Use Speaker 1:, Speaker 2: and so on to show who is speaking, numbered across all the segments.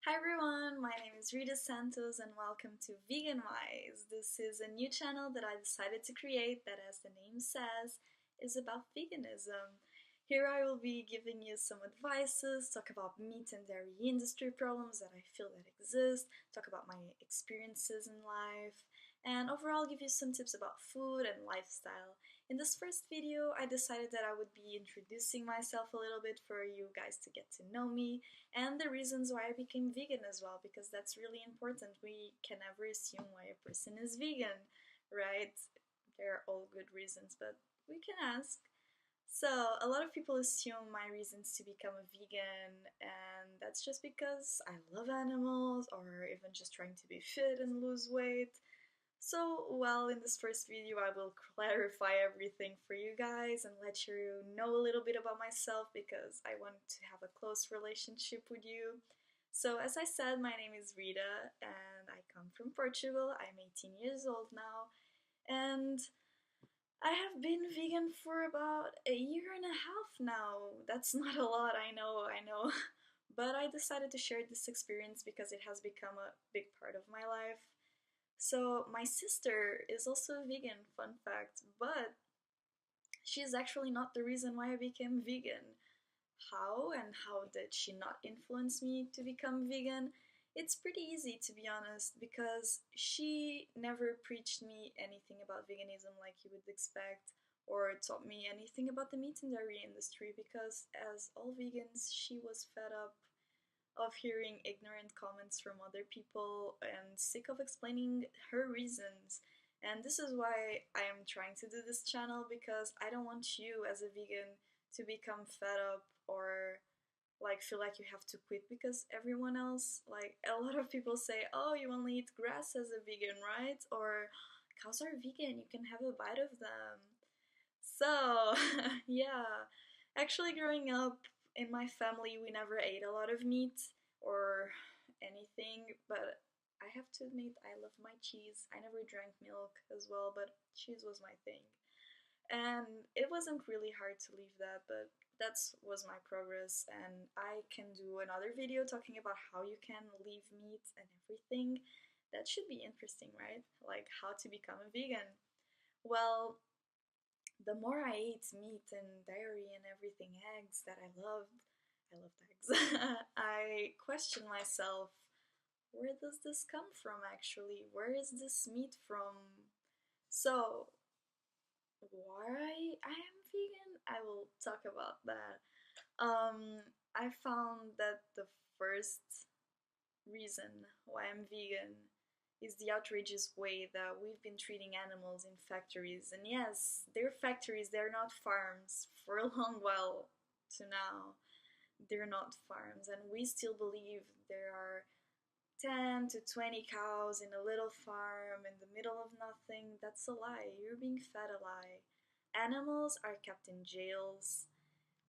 Speaker 1: Hi everyone, my name is Rita Santos and welcome to VeganWise. This is a new channel that I decided to create that, as the name says, is about veganism. Here I will be giving you some advices, talk about meat and dairy industry problems that I feel that exist, talk about my experiences in life, and overall give you some tips about food and lifestyle. In this first video, I decided that I would be introducing myself a little bit for you guys to get to know me, and the reasons why I became vegan as well, because that's really important. We can never assume why a person is vegan, right? There are all good reasons, but we can ask. So, a lot of people assume my reasons to become a vegan, and that's just because I love animals or even just trying to be fit and lose weight. So, well, in this first video, I will clarify everything for you guys and let you know a little bit about myself because I want to have a close relationship with you. So, as I said, my name is Rita and I come from Portugal. I'm 18 years old now, and I have been vegan for about a year and a half now. That's not a lot, I know. But I decided to share this experience because it has become a big part of my life. So my sister is also vegan, fun fact, but she's actually not the reason why I became vegan. How and how did she not influence me to become vegan? It's pretty easy, to be honest, because she never preached me anything about veganism like you would expect, or taught me anything about the meat and dairy industry, because as all vegans, she was fed up of hearing ignorant comments from other people and sick of explaining her reasons. And this is why I am trying to do this channel, because I don't want you as a vegan to become fed up or like feel like you have to quit because everyone else, like a lot of people say, oh, you only eat grass as a vegan, right? Or cows are vegan, you can have a bite of them. So, yeah. Actually, growing up in my family, we never ate a lot of meat or anything, but I have to admit, I love my cheese. I never drank milk as well, but cheese was my thing. And it wasn't really hard to leave that, but that was my progress. And I can do another video talking about how you can leave meat and everything. That should be interesting, right? Like how to become a vegan. Well, the more I ate meat and dairy and everything, eggs that I loved eggs, I questioned myself, where does this come from actually? Where is this meat from? So, why I am vegan? I will talk about that. I found that the first reason why I'm vegan is the outrageous way that we've been treating animals in factories. And yes, they're factories, they're not farms. For a long while to now, they're not farms. And we still believe there are 10 to 20 cows in a little farm in the middle of nothing. That's a lie. You're being fed a lie. Animals are kept in jails,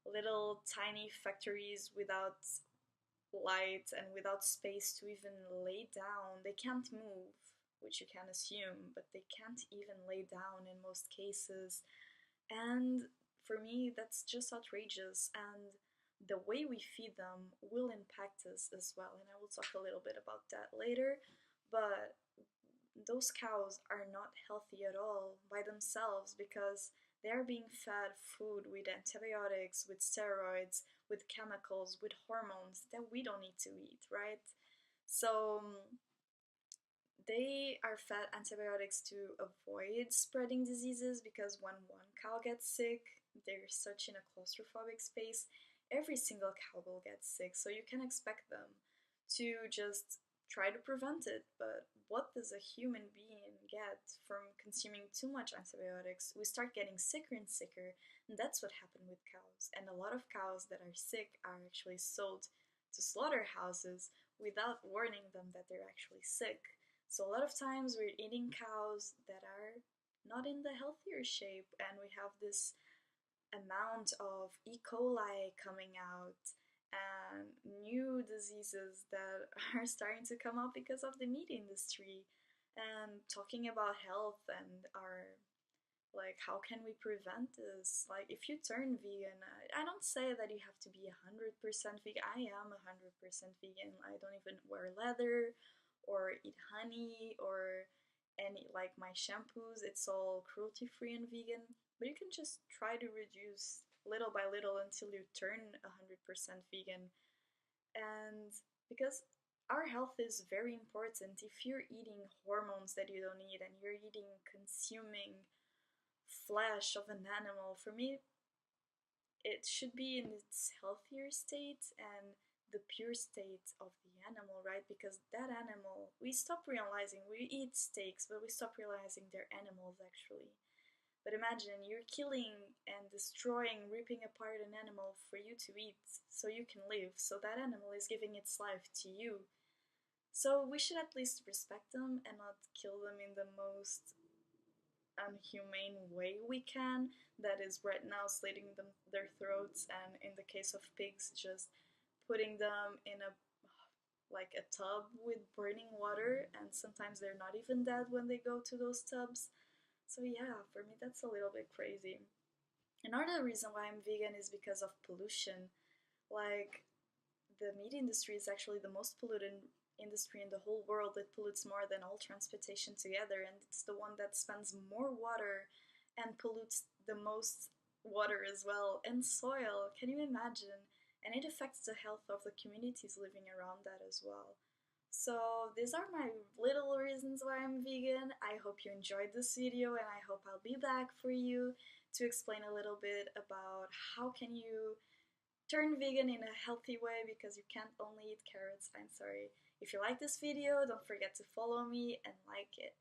Speaker 1: little tiny factories without light and without space to even lay down. They can't move, which you can assume, but they can't even lay down in most cases. And for me, that's just outrageous. And the way we feed them will impact us as well. And I will talk a little bit about that later. But those cows are not healthy at all by themselves because they are being fed food with antibiotics, with steroids, with chemicals, with hormones that we don't need to eat, right? So they are fed antibiotics to avoid spreading diseases because when one cow gets sick, they're such in a claustrophobic space, every single cow will get sick. So you can expect them to just try to prevent it. But what does a human being get from consuming too much antibiotics? We start getting sicker and sicker, and that's what happened with cows. And a lot of cows that are sick are actually sold to slaughterhouses without warning them that they're actually sick. So a lot of times we're eating cows that are not in the healthier shape, and we have this amount of E. coli coming out and new diseases that are starting to come up because of the meat industry. And talking about health and our Like, how can we prevent this? Like, if you turn vegan, I don't say that you have to be 100% vegan. I am 100% vegan. I don't even wear leather or eat honey or any, like my shampoos, it's all cruelty free and vegan. But you can just try to reduce little by little until you turn 100% vegan. And because our health is very important, if you're eating hormones that you don't need and you're eating, consuming flesh of an animal, for me, it should be in its healthier state and the pure state of the animal, right? Because that animal, we stop realizing we eat steaks, but we stop realizing they're animals actually. But imagine you're killing and destroying, ripping apart an animal for you to eat so you can live. So that animal is giving its life to you. So we should at least respect them and not kill them in the most unhumane way we can. That is right now slitting them their throats, and in the case of pigs, just putting them in a like a tub with burning water, and sometimes they're not even dead when they go to those tubs. So yeah, for me that's a little bit crazy. Another reason why I'm vegan is because of pollution. Like, the meat industry is actually the most polluted industry in the whole world. It pollutes more than all transportation together, and it's the one that spends more water and pollutes the most water as well, and soil. Can you imagine? And it affects the health of the communities living around that as well. So these are my little reasons why I'm vegan. I hope you enjoyed this video, and I hope I'll be back for you to explain a little bit about how can you turn vegan in a healthy way, because you can't only eat carrots. I'm sorry. If you like this video, don't forget to follow me and like it.